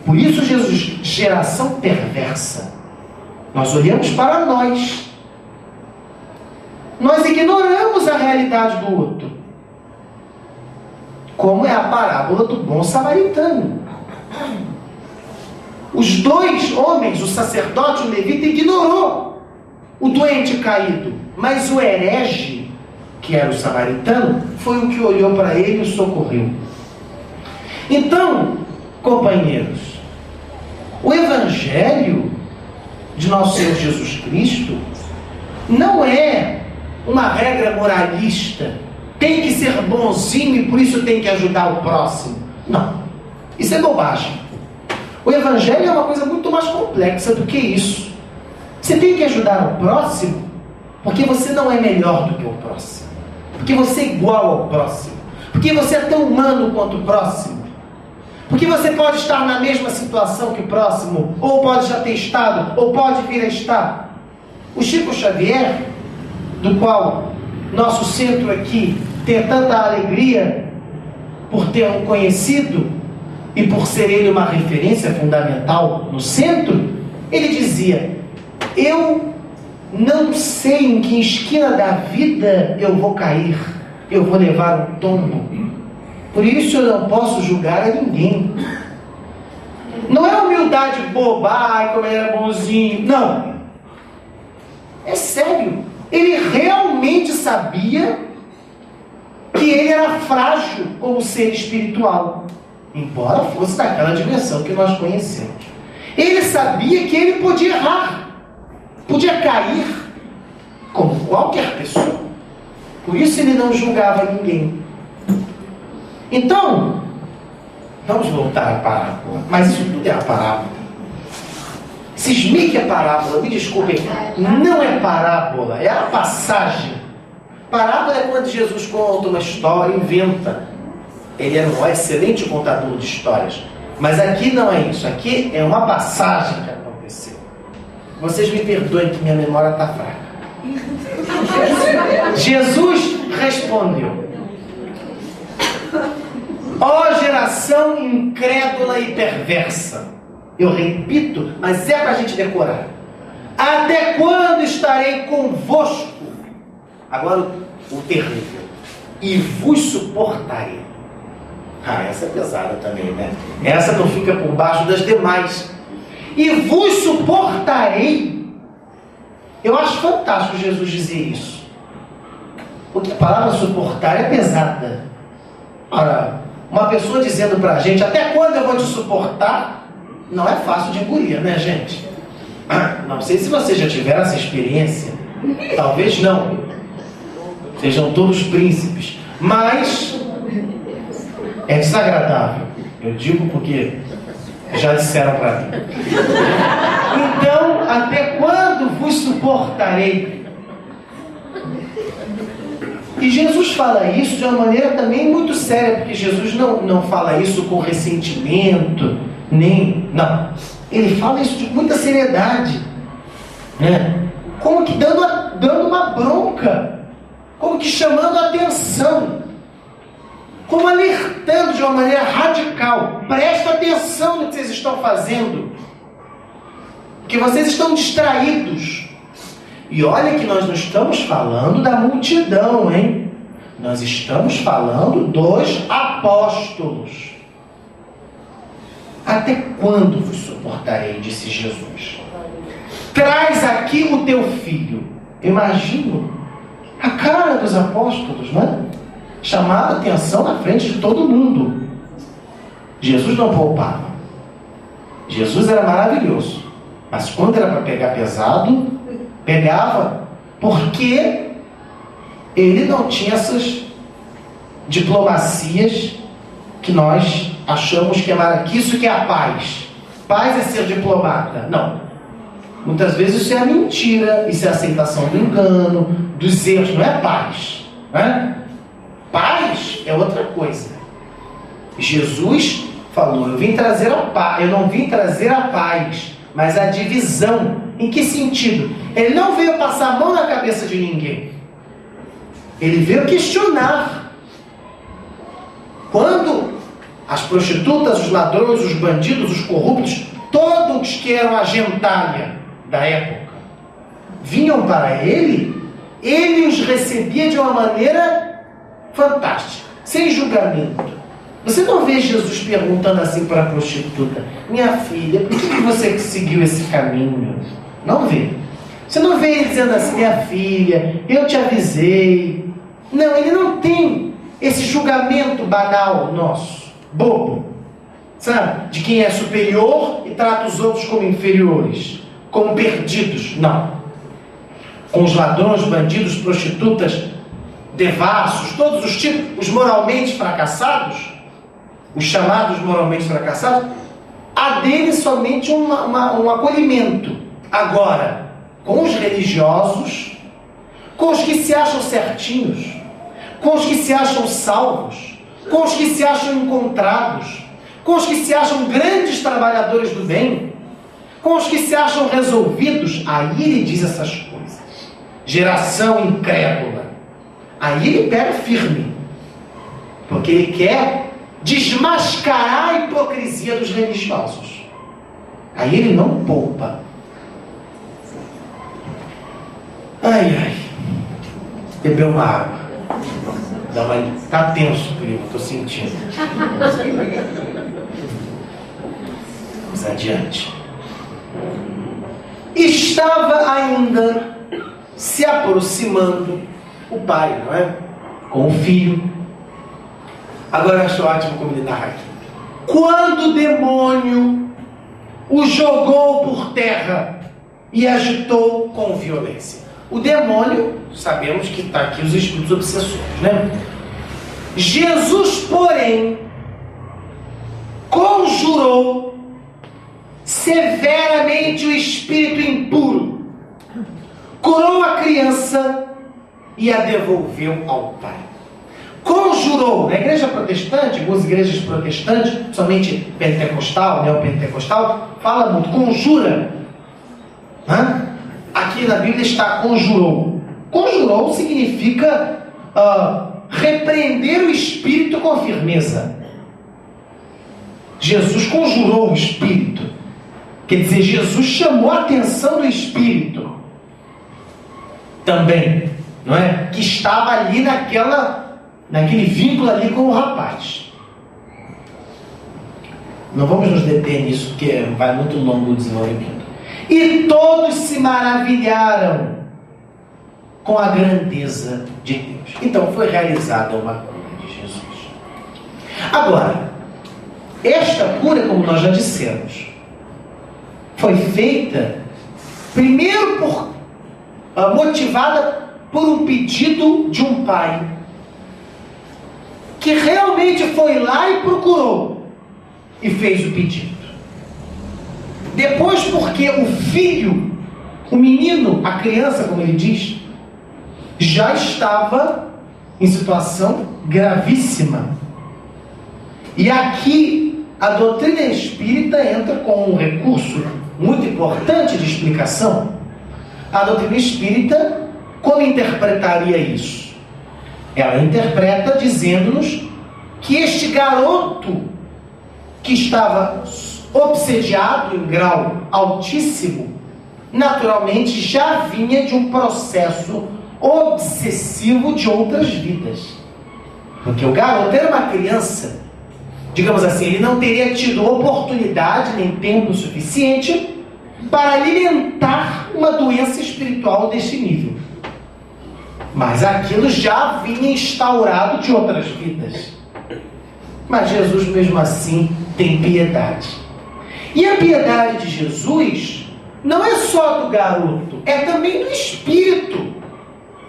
Por isso Jesus, geração perversa. Nós olhamos para nós. Nós ignoramos a realidade do outro. como é a parábola do bom samaritano. Os dois homens, o sacerdote e o levita, ignorou o doente caído, mas o herege, que era o samaritano, foi o que olhou para ele e o socorreu. Então, companheiros, o Evangelho de nosso Senhor Jesus Cristo não é uma regra moralista, tem que ser bonzinho e por isso tem que ajudar o próximo. Não, isso é bobagem. O Evangelho é uma coisa muito mais complexa do que isso. Você tem que ajudar o próximo porque você não é melhor do que o próximo, porque você é igual ao próximo, porque você é tão humano quanto o próximo, porque você pode estar na mesma situação que o próximo, ou pode já ter estado, ou pode vir a estar. O Chico Xavier, do qual nosso centro aqui tem tanta alegria por ter um conhecido e por ser ele uma referência fundamental no centro, ele dizia: eu não sei em que esquina da vida eu vou cair, eu vou levar um tombo, por isso eu não posso julgar a ninguém. Não é humildade boba, ai como ele era bonzinho, não, é sério. Ele realmente sabia que ele era frágil como ser espiritual, embora fosse daquela dimensão que nós conhecemos. Ele sabia que ele podia errar, podia cair, como qualquer pessoa. Por isso ele não julgava ninguém. Então, vamos voltar à parábola. Mas isso tudo é a parábola. Cismei que é parábola, me desculpem, não é parábola, é a passagem. Parábola é quando Jesus conta uma história, inventa. Ele era um excelente contador de histórias. Mas aqui não é isso, aqui é uma passagem que aconteceu. Vocês me perdoem que minha memória está fraca. Jesus respondeu: ó geração incrédula e perversa. Eu repito, mas é para a gente decorar. Até quando estarei convosco? Agora o terrível. E vos suportarei. Ah, essa é pesada também, né? Essa não fica por baixo das demais. E vos suportarei. Eu acho fantástico Jesus dizer isso. Porque a palavra suportar é pesada. Ora, uma pessoa dizendo pra gente: até quando eu vou te suportar? Não é fácil de engolir, né, gente? Não sei se vocês já tiveram essa experiência. Talvez não. Sejam todos príncipes. Mas é desagradável. Eu digo porque já disseram para mim. Então, até quando vos suportarei? E Jesus fala isso de uma maneira também muito séria, porque Jesus não fala isso com ressentimento, não. Ele fala isso de muita seriedade, né? Como que dando uma bronca, como que chamando a atenção, como alertando de uma maneira radical: presta atenção no que vocês estão fazendo, porque vocês estão distraídos. E olha que nós não estamos falando da multidão, hein? Nós estamos falando dos apóstolos. Até quando vos suportarei? Disse Jesus. Traz aqui o teu filho. Imagino a cara dos apóstolos, né? Chamar a atenção na frente de todo mundo. Jesus não poupava. Jesus era maravilhoso. Mas quando era para pegar pesado, pegava, porque ele não tinha essas diplomacias que nós achamos que isso que é a paz. Paz é ser diplomata. Não. Muitas vezes isso é a mentira, isso é a aceitação do engano, dos erros. Não é paz, né? Paz é outra coisa. Jesus falou: eu vim trazer a paz. Eu não vim trazer a paz, mas a divisão. Em que sentido? Ele não veio passar a mão na cabeça de ninguém. Ele veio questionar. Quando as prostitutas, os ladrões, os bandidos, os corruptos, todos que eram a gentalha da época, vinham para ele os recebia de uma maneira fantástica, sem julgamento. Você não vê Jesus perguntando assim para a prostituta: minha filha, por que você seguiu esse caminho? Não vê. Você não vê ele dizendo assim: minha filha, eu te avisei. Não, ele não tem esse julgamento banal nosso, bobo, sabe? De quem é superior e trata os outros como inferiores, como perdidos. Não. Com os ladrões, bandidos, prostitutas, devassos, todos os tipos, os moralmente fracassados, os chamados moralmente fracassados, há dele somente um acolhimento. Agora, com os religiosos, com os que se acham certinhos, com os que se acham salvos, com os que se acham encontrados, com os que se acham grandes trabalhadores do bem, com os que se acham resolvidos, aí ele diz essas coisas. Geração incrédula. Aí ele pega firme, porque ele quer desmascarar a hipocrisia dos religiosos. Aí ele não poupa. Ai, bebeu uma água. Tá tenso, primo, tô sentindo. Vamos adiante. Estava ainda se aproximando o pai, não é? Com o filho. Agora eu acho ótimo como ele narra aqui. Quando o demônio o jogou por terra e agitou com violência. O demônio, sabemos que está aqui os espíritos obsessores, né? Jesus, porém, conjurou severamente o espírito impuro, curou a criança e a devolveu ao pai. Conjurou. Na igreja protestante, algumas igrejas protestantes, somente pentecostal, neopentecostal, fala muito, conjura. Aqui na Bíblia está conjurou. Conjurou significa repreender o espírito com firmeza. Jesus conjurou o espírito. Quer dizer, Jesus chamou a atenção do espírito também, não é? Que estava ali naquele vínculo ali com o rapaz. Não vamos nos deter nisso, porque vai muito longo o desenvolvimento. E todos se maravilharam com a grandeza de Deus. Então foi realizada uma cura de Jesus. Agora, esta cura, como nós já dissemos, foi feita primeiro motivada por um pedido de um pai que realmente foi lá e procurou e fez o pedido. Depois porque o filho, o menino, a criança, como ele diz, já estava em situação gravíssima. E aqui a doutrina espírita entra com um recurso muito importante de explicação. A doutrina espírita, como interpretaria isso? Ela interpreta dizendo-nos que este garoto que estava obsediado em grau altíssimo, naturalmente já vinha de um processo obsessivo de outras vidas. Porque o garoto era uma criança, digamos assim, ele não teria tido oportunidade nem tempo suficiente para alimentar uma doença espiritual deste nível. Mas aquilo já vinha instaurado de outras vidas. Mas Jesus, mesmo assim, tem piedade. E a piedade de Jesus não é só do garoto, é também do espírito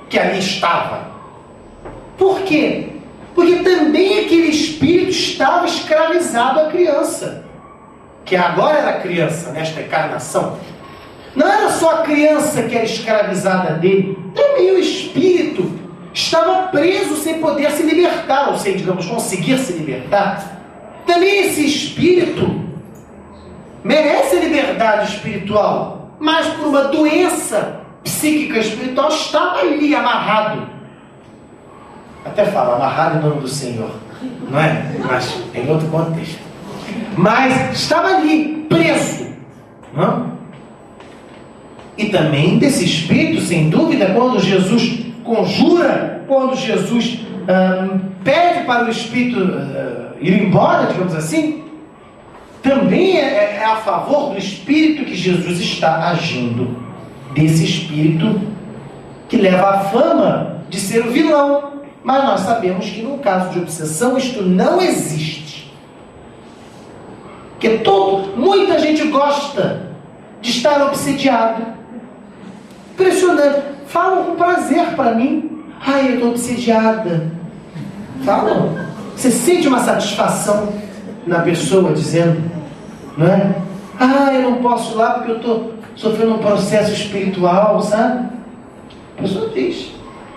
que ali estava. Por quê? Porque também aquele espírito estava escravizado à criança, que agora era criança nesta encarnação. Não era só a criança que era escravizada dele, também o espírito estava preso sem poder se libertar, ou sem, digamos, conseguir se libertar. Também esse espírito merece a liberdade espiritual, mas por uma doença psíquica espiritual estava ali amarrado. Até fala, amarrado em nome do Senhor, não é? Mas em outro contexto. Mas estava ali, preso. Não? E também desse espírito, sem dúvida, quando Jesus conjura, quando Jesus pede para o Espírito ir embora, digamos assim, também é a favor do Espírito que Jesus está agindo, desse Espírito que leva a fama de ser o vilão. Mas nós sabemos que no caso de obsessão isto não existe. Porque muita gente gosta de estar obsediado. Impressionante. Falam com prazer para mim. Ai, eu estou obsediada. Falam. Você sente uma satisfação na pessoa dizendo, não é? Ah, eu não posso ir lá porque eu estou sofrendo um processo espiritual, sabe? A pessoa diz.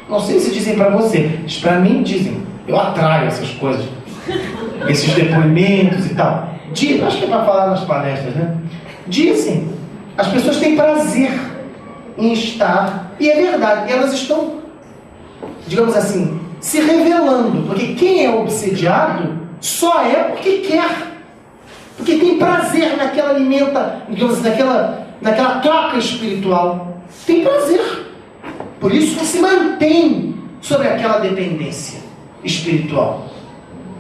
Não sei se dizem para você, mas para mim dizem. Eu atraio essas coisas, esses depoimentos e tal. Acho que é para falar nas palestras, né? Dizem. As pessoas têm prazer em estar, e é verdade, elas estão, digamos assim, se revelando, porque quem é obsediado só é porque quer, porque tem prazer naquela digamos, naquela troca espiritual, tem prazer, por isso que se mantém sobre aquela dependência espiritual.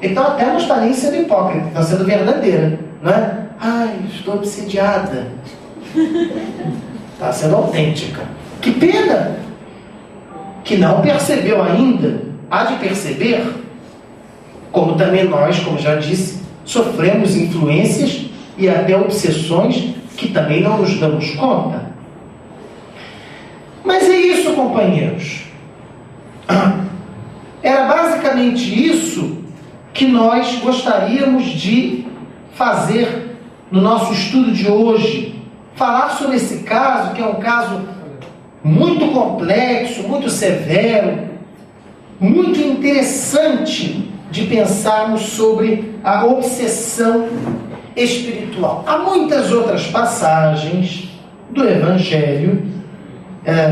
Então até não está nem sendo hipócrita, está sendo verdadeira, não é? Ai, estou obsediada. Está sendo autêntica. Que pena que não percebeu ainda. Há de perceber, como também nós, como já disse, sofremos influências e até obsessões que também não nos damos conta. Mas é isso, companheiros. Era basicamente isso que nós gostaríamos de fazer no nosso estudo de hoje. Falar sobre esse caso, que é um caso muito complexo, muito severo, muito interessante de pensarmos sobre a obsessão espiritual. Há muitas outras passagens do Evangelho,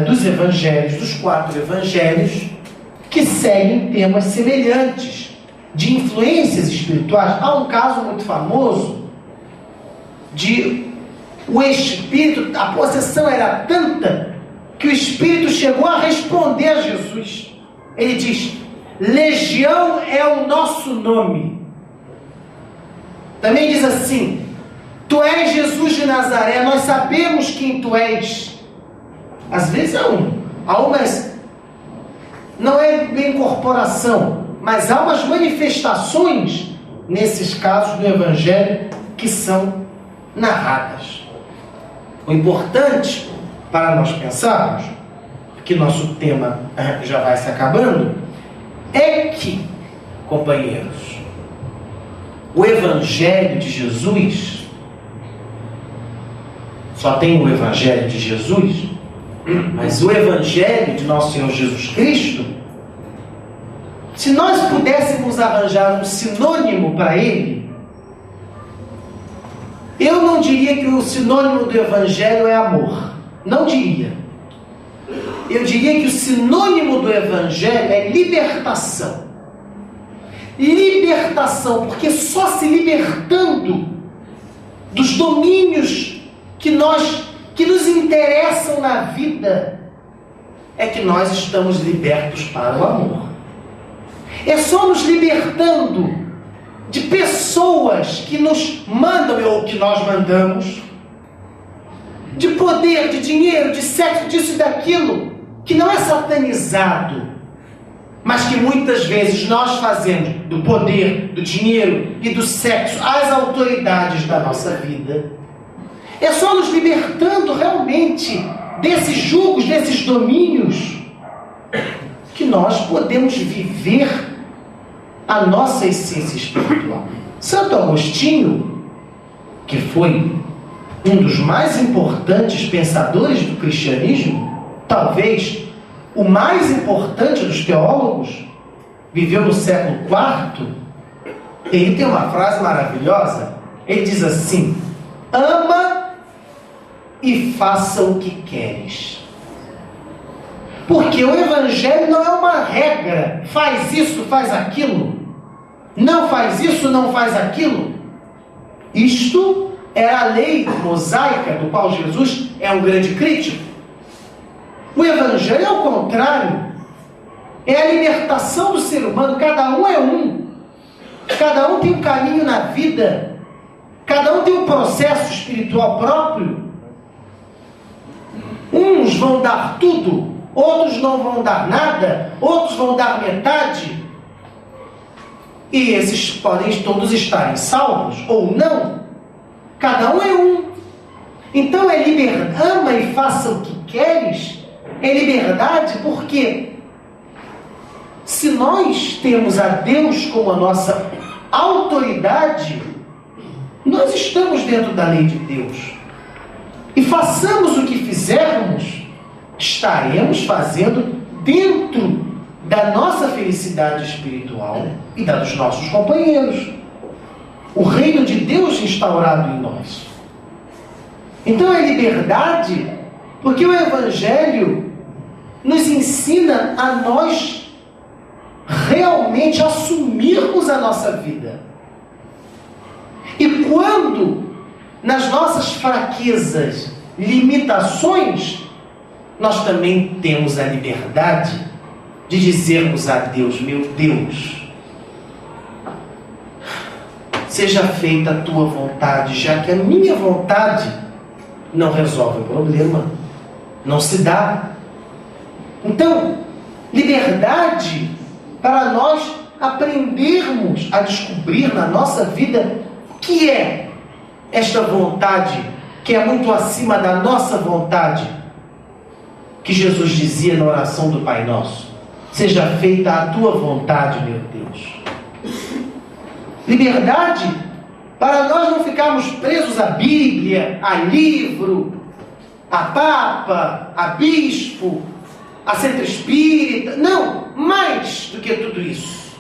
dos 4 Evangelhos, que seguem temas semelhantes, de influências espirituais. Há um caso muito famoso de o espírito, a possessão era tanta que o espírito chegou a responder a Jesus. Ele diz: Legião é o nosso nome. Também diz assim: Tu és Jesus de Nazaré, nós sabemos quem tu és. Às vezes há umas, não é bem corporação, mas há umas manifestações nesses casos do Evangelho que são narradas. O importante para nós pensarmos, que nosso tema já vai se acabando, é que, companheiros, o Evangelho de Jesus, só tem o Evangelho de Jesus, mas o Evangelho de nosso Senhor Jesus Cristo, se nós pudéssemos arranjar um sinônimo para ele, eu não diria que o sinônimo do Evangelho é amor. Não diria. Eu diria que o sinônimo do Evangelho é libertação. Libertação, porque só se libertando dos domínios que nos interessam na vida é que nós estamos libertos para o amor. É só nos libertando de pessoas que nos mandam ou que nós mandamos, de poder, de dinheiro, de sexo, disso e daquilo, que não é satanizado, mas que muitas vezes nós fazemos do poder, do dinheiro e do sexo as autoridades da nossa vida. É só nos libertando realmente desses julgos, desses domínios, que nós podemos viver a nossa essência espiritual. Santo Agostinho, que foi um dos mais importantes pensadores do cristianismo, talvez o mais importante dos teólogos, viveu no século IV, ele tem uma frase maravilhosa. Ele diz assim: ama e faça o que queres. Porque o Evangelho não é uma regra, faz isso, faz aquilo, não faz isso, não faz aquilo. Isto é a lei mosaica, do qual Jesus é um grande crítico. O Evangelho é o contrário. é a libertação do ser humano. Cada um é um. Cada um tem um caminho na vida. Cada um tem um processo espiritual próprio. Uns vão dar tudo, outros não vão dar nada, outros vão dar metade. E esses podem todos estarem salvos ou não. Cada um é um. Então é liberdade, ama e faça o que queres. É liberdade porque se nós temos a Deus como a nossa autoridade, nós estamos dentro da lei de Deus. E façamos o que fizermos, estaremos fazendo dentro da nossa felicidade espiritual e da dos nossos companheiros. O reino de Deus instaurado em nós. Então é liberdade, porque o Evangelho nos ensina a nós realmente assumirmos a nossa vida. E quando, nas nossas fraquezas, limitações, nós também temos a liberdade de dizermos a Deus: meu Deus, seja feita a tua vontade, já que a minha vontade não resolve o problema, não se dá. Então, liberdade para nós aprendermos a descobrir na nossa vida o que é esta vontade, que é muito acima da nossa vontade, que Jesus dizia na oração do Pai Nosso: seja feita a tua vontade, meu Deus. Liberdade para nós não ficarmos presos à Bíblia, a livro, a Papa, a Bispo, a Centro Espírita. Não, mais do que tudo isso.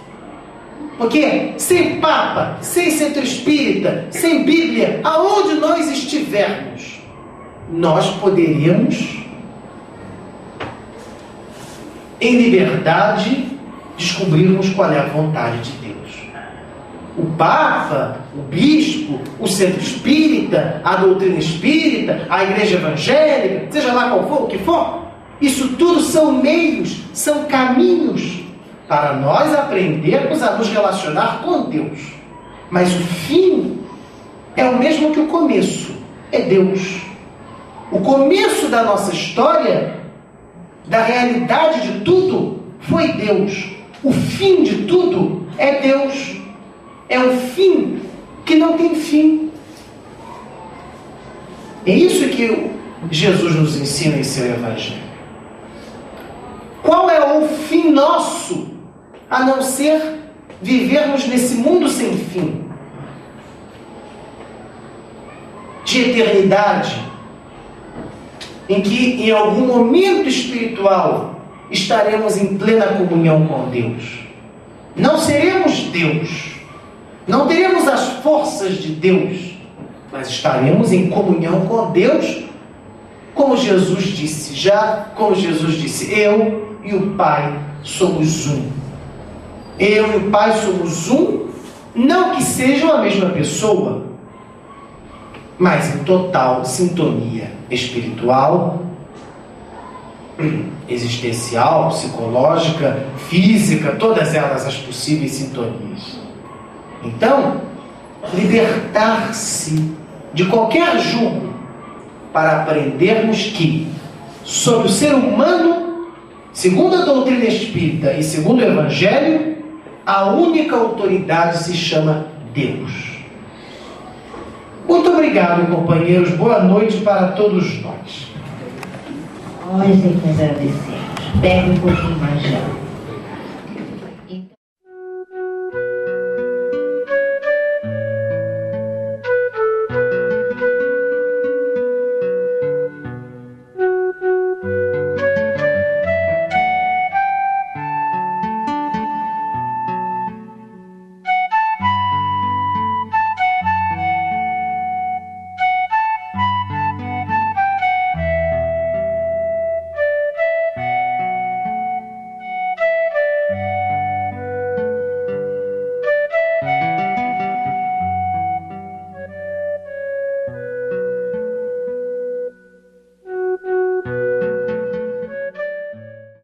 Porque sem Papa, sem Centro Espírita, sem Bíblia, aonde nós estivermos, nós poderíamos, em liberdade, descobrirmos qual é a vontade de Deus. O Papa, o Bispo, o Centro Espírita, a doutrina espírita, a Igreja Evangélica, seja lá qual for, o que for, isso tudo são meios, são caminhos para nós aprendermos a nos relacionar com Deus. Mas o fim é o mesmo que o começo, é Deus. O começo da nossa história, da realidade de tudo, foi Deus. O fim de tudo é Deus. É um fim que não tem fim. É isso que Jesus nos ensina em seu Evangelho. Qual é o fim nosso, a não ser vivermos nesse mundo sem fim? De eternidade, em que em algum momento espiritual estaremos em plena comunhão com Deus. Não seremos Deus, não teremos as forças de Deus, mas estaremos em comunhão com Deus, como Jesus disse, eu e o Pai somos um. Eu e o Pai somos um, não que sejam a mesma pessoa, mas em total sintonia espiritual, existencial, psicológica, física, todas elas as possíveis sintonias. Então, libertar-se de qualquer jugo para aprendermos que, sobre o ser humano, segundo a doutrina espírita e segundo o Evangelho, a única autoridade se chama Deus. Muito obrigado, companheiros. Boa noite para todos nós. Nós é que agradecemos. Pega um pouquinho mais já.